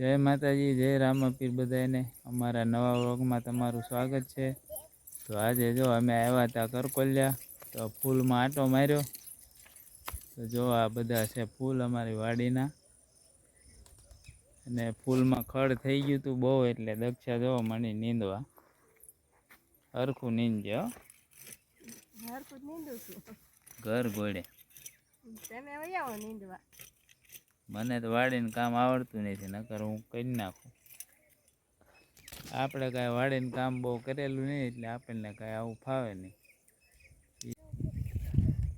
જય માતાજી, જય રામાપીર બધાને અમારા નવા વ્લોગમાં તમારું સ્વાગત છે। તો આજે જો અમે આવ્યા હતા કરકોલિયા, તો ફૂલમાં આંટો માર્યો। તો જો આ બધા છે ફૂલ અમારી વાડીના, અને ફૂલમાં ખડ થઈ ગયું હતું બહુ, એટલે દક્ષા જોવા મળી નીંદવા। હરખું નીંદજે હો, હરખું નીંદું છું ઘર ગોળે। તમે વયાવો નીંદવા। મને તો વાડીને કામ આવડતું નથી, નકર હું કરી નાખું। આપણે કાંઈ વાડીને કામ બહુ કરેલું નહીં, એટલે આપણને કાંઈ આવું ફાવે નહીં।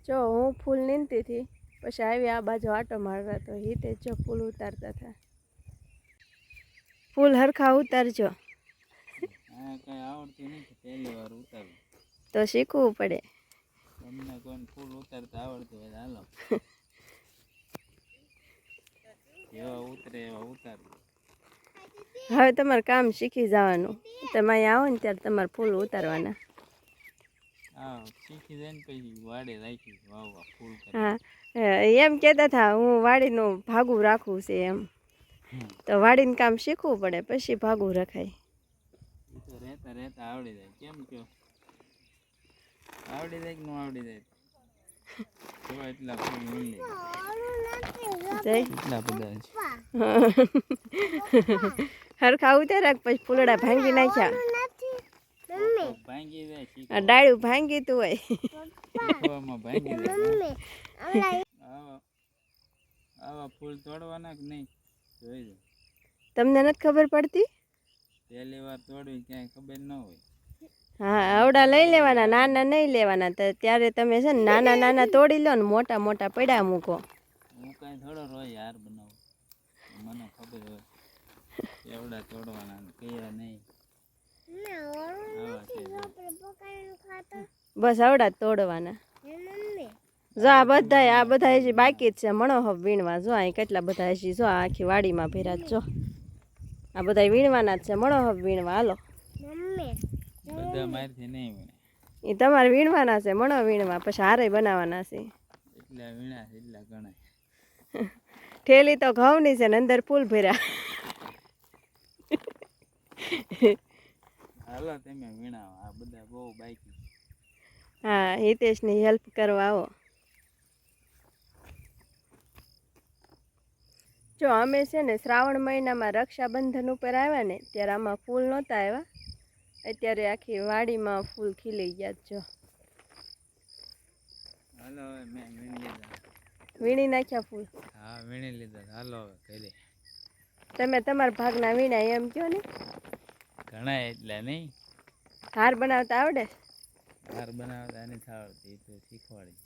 જો હું ફૂલ નીંદતી હતી, પછી આવી આ બાજુ આટો મારવા, તો હિતે જો ફૂલ ઉતારતા હતા। ફૂલ હરખા ઉતારજો। હા, કાંઈ આવડતું નથી, પહેલી વાર ઉતારું તો શીખવું પડે। તમને કોઈને ફૂલ ઉતારતા આવડતું હોય હાલો, જેવા ઉતરે એવા ઉતારું। હવે તમારે કામ શીખી જવાનું, તમે અહીંયા આવો ને ત્યારે તમારે ફૂલ ઉતારવાના। હા, શીખી જાય ને પછી વાડે રાખી વાવવા ફૂલ કરે। હા, એમ કહેતા હતા હું વાડીનું ભાગું રાખવું છે એમ, તો વાડીનું કામ શીખવું પડે પછી ભાગું રખાય। એ તો રહેતા રહેતા આવડી જાય, કેમ કયો? આવડી જાય કે ન આવડી જાય? જો એટલા ફૂલ મીલી એટલા બધા હરખા ઉતાર્યા પછી ફૂલડા ભાંગી નાખ્યા। ભાંગી જાય, ડાળું ભાંગી તું હોય શીખવામાં ભાંગી જાય। આવા ફૂલ તોડવાના કે નહીં જોઈ જાય। તમને નથી ખબર પડતી? પહેલી વાર તોડવી ક્યાંય ખબર ન હોય। હા, આવડા લઈ લેવાના, નાના નહીં લેવાના। તો ત્યારે તમે છે ને નાના નાના તોડી લો ને, મોટા મોટા પડ્યા મૂકો। હું કાંઈ થોડો રોજ હાર બનાવું, મને ખબર હોય એવડા તોડવાના કયા નહીં। બસ આવડા જ તોડવાના। જો આ બધા હજી બાકી જ છે મણોહબ વીણવા। જો અહીં કેટલા બધા હજી, જો આખી વાડીમાં ભેરા, જો આ બધા વીણવાના જ છે, મણોહબ વીણવા હાલો। બધા મારથી નહીં વીણે, એ તમારે વીણવાના છે, મણો વીણવા, પછી હારે બનાવવાના છે। એટલા વીણા એટલા ગણાય। ઠેલી તો ઘઉંની છે ને અંદર ફૂલ ભર્યા। હાલો તમે વીણાવો, આ બધા બહુ બાકી। હા, હિતેશની હેલ્પ કરવા આવો। જો અમે છે ને શ્રાવણ મહિનામાં રક્ષાબંધન ઉપર આવ્યા ને, ત્યારે આમાં ફૂલ નહોતા આવ્યા, અત્યારે આખી વાડીમાં ફૂલ ખીલી ગયા। જો હાલો હવે મેં વીણી લીધા, વીણી નાખ્યા ફૂલ। હા વીણી લીધા, હાલો હવે ઘરે। તમે તમારા ભાગના વીણા એમ કહો ને? ઘણા એટલે નહીં। હાર બનાવતા આવડે? હાર બનાવતા નથી આવડતી, તો શીખવાડી।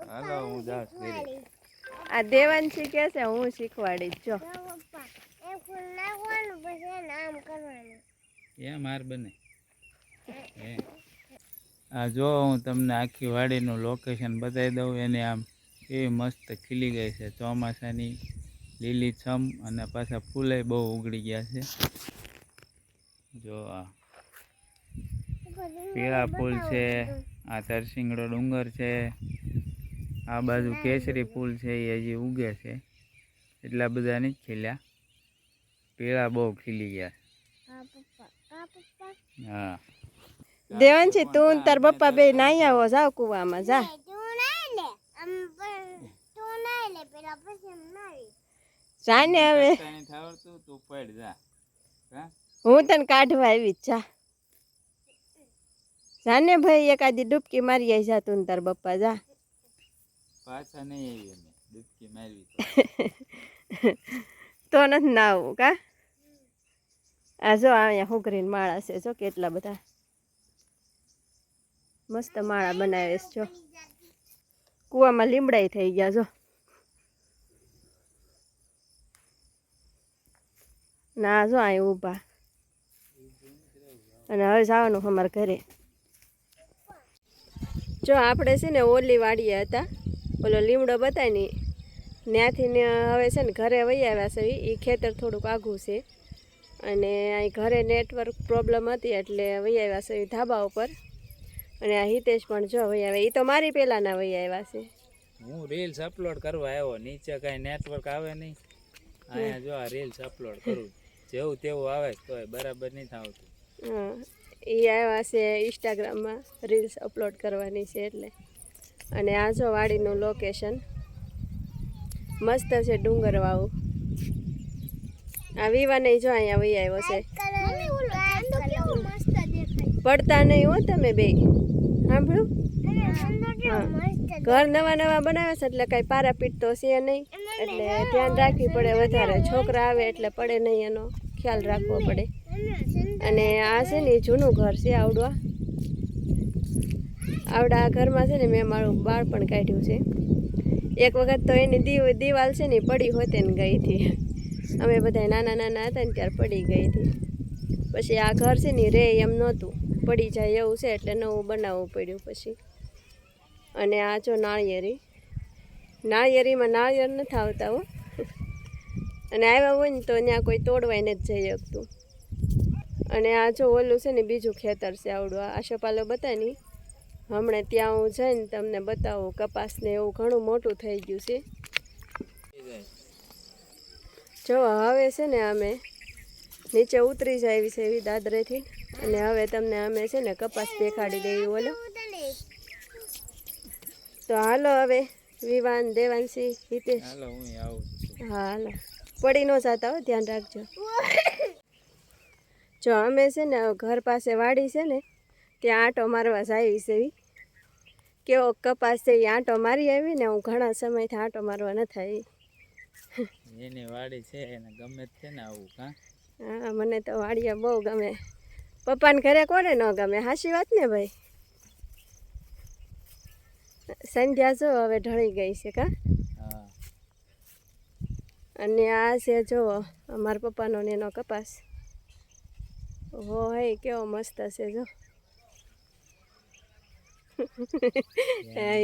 હાલો હું જાઉં ઘરે। આ દેવાંશી કે છે હું શીખવાડીશ। જો એમ હાર બને? આ જો હું તમને આખી વાડીનું લોકેશન બતાવી દઉં। એને આમ એવી મસ્ત ખીલી ગઈ છે, ચોમાસાની લીલીછમ, અને પાછા ફૂલે બહુ ઉગડી ગયા છે। જો આ પીળા ફૂલ છે, આ તરસિંગડો ડુંગર છે, આ બાજુ કેસરી ફૂલ છે, એ હજી ઉગે છે, એટલા બધા નથી ખીલ્યા, પીળા બહુ ખીલી ગયા। હા દેવાંશી, તું તાર પપ્પા બે નાઈ આવો, જાવ કુવામાં જા। જાને હવે તું પડ જા, હું તને કાઢવા આવી, જા જાને ભાઈ, એકાદી ડૂબકી મારી આવી, જા તું તાર પપ્પા જા। પાછા નહીં આવી, અમે ડૂબકી મારવી તો નથી નાવું કા? આ જો અહીંયા હુકરીને માળા છે, જો કેટલા બધા મસ્ત માળા બનાવે છે। જો કૂવામાં લીમડાઈ થઈ ગયા, જો ના જો અહીં ઊભા, અને હવે જવાનું અમારે ઘરે। જો આપણે છે ને ઓલી વાડીએ હતા, ઓલો લીમડો બતાવી ને ત્યાંથી ને હવે છે ને ઘરે વહી આવ્યા છે। એ ખેતર થોડુંક આઘું છે, અને અહીં ઘરે નેટવર્ક પ્રોબ્લેમ હતી એટલે વહી આવ્યા છે ધાબા ઉપર। અને આ હિતેશ પણ જો વહી આવે, એ તો મારી પહેલાંના વહી આવ્યા છે। હું રીલ્સ અપલોડ કરવા આવ્યો, નીચે કાંઈ નેટવર્ક આવે નહીં, અહીંયા જો આ રીલ્સ અપલોડ કરું જેવું તેવું આવે છે તોય બરાબર નહીં થતું. હા એ આવ્યા છે ઇન્સ્ટાગ્રામમાં રીલ્સ અપલોડ કરવાની છે એટલે. અને આ જો વાડીનું લોકેશન મસ્ત છે, ડુંગરવાળું. આ વિવાને જો અહીંયા વહી આવ્યો છે. પડતા નહીં હો તમે બે, સાંભળ્યું? હા, ઘર નવા નવા બનાવે છે એટલે કાંઈ પારાપીટ તો છે નહીં, એટલે ધ્યાન રાખવી પડે વધારે. છોકરા આવે એટલે પડે નહીં, એનો ખ્યાલ રાખવો પડે. અને આ છે ને જૂનું ઘર છે આવડા ઘરમાં છે ને મેં મારું બાળપણ કાઢ્યું છે. એક વખત તો એની દિવાલ છે ને પડી હોતે ને ગઈ હતી. અમે બધા નાના નાના હતા ને ત્યારે પડી ગઈ હતી. પછી આ ઘર છે ને રે એમ નહોતું, પડી જાય એવું છે એટલે નવું બનાવવું પડ્યું પછી. અને આ જો નાળિયેરીમાં નાળિયેર નથી આવતા હો. અને આવ્યા હોય ને તો ત્યાં કોઈ તોડવાય નથી જઈ શકતું. અને આ જો ઓલું છે ને બીજું ખેતર છે આવડું. આ આશોપાલો બતાય ને હમણાં ત્યાં હું જઈને તમને બતાવું. કપાસને એવું ઘણું મોટું થઈ ગયું છે. જો હવે છે ને અમે નીચે ઉતરી જાય છે એવી દાદરેથી. અને હવે તમને અમે છે ને કપાસ દેખાડી દેવી ઓલો. તો હાલો હવે વિવાન, દેવાંશી, હિતેશ. હાલો હું આવું છું. હા હાલો, પડી ન જતા હો, ધ્યાન રાખજો. જો અમે છે ને ઘર પાસે વાડી છે ને ત્યાં આંટો મારવા જાય છે. કેવો કપાસ છે એ આંટો મારી આવી ને. હું ઘણા સમયથી આંટો મારવા નથી આવી. એની વાડી છે એને ગમે જ છે ને આવું. હા મને તો વાડિયા બહુ ગમે. પપ્પાને ઘરે કોને ન ગમે? હાચી વાત ને ભાઈ. સંધ્યા જો હવે ઢળી ગઈ છે કા. હા. અને આ છે જો અમારા પપ્પાનો ને એનો કપાસ. હો હે કેવો મસ્ત છે જો.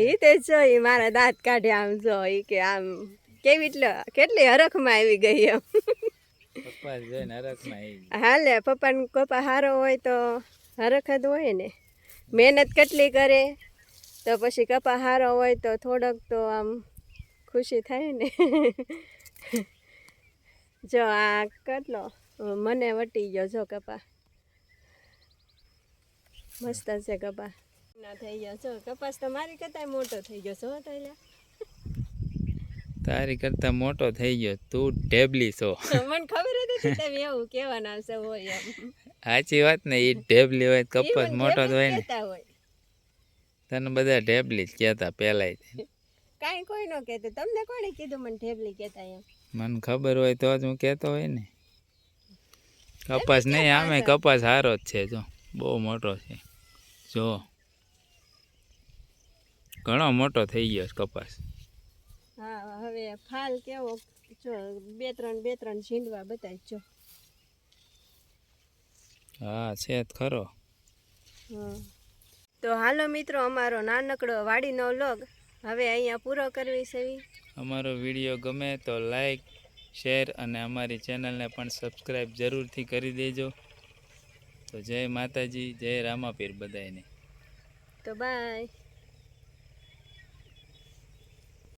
એ તે જો એ મારા દાંત કાઢે આમ જો એ કે આમ કેટલી હરખમાં આવી ગઈ એમ. પપ્પા જોઈને હરખમાં આવી. હાલે, પપ્પાને કપા સારો હોય તો હરખ જ હોય ને. મહેનત કેટલી કરે તો પછી કપા સારો હોય તો થોડોક તો આમ ખુશી થાય ને. જો આ કેટલો મને વટી ગયો જો કપા. મસ્ત છે કપા. ના થઈ ગયો જો કપાસ તો મારી કરતા મોટો થઈ ગયો છો તો. તારી કરતા મોટો થઈ ગયો. તું ઢેબલી છો. મને ખબર હતી તમે એવું કહેવાના છે હોય એમ. સાચી વાત ને. એ ઢેબલી હોય કપાસ મોટો જ હોય ને. તને બધા ઢેબલી જ કહેતા પહેલાં. કાંઈ કોઈ ન કહેતું. તમને કોણે કીધું મને ઢેબલી કહેતા એમ? મને ખબર હોય તો જ હું કહેતો હોય ને. કપાસ નહીં, આમે કપાસ સારો જ છે જો, બહુ મોટો છે જો. ઘણો મોટો થઈ ગયો કપાસ. હા હવે ફાલ કેવો જો બે ત્રણ ઝીંડવા બતાય જો. હા છે જ ખરો. હા તો હાલો મિત્રો, અમારો નાનકડો વાડીનો વ્લોગ હવે અહીંયા પૂરો કરવી છે. અમારો વિડીયો ગમે તો લાઈક, શેર અને અમારી ચેનલને પણ સબસ્ક્રાઈબ જરૂરથી કરી દેજો. તો જય માતાજી, જય રામાપીર બધાયને. તો બાય.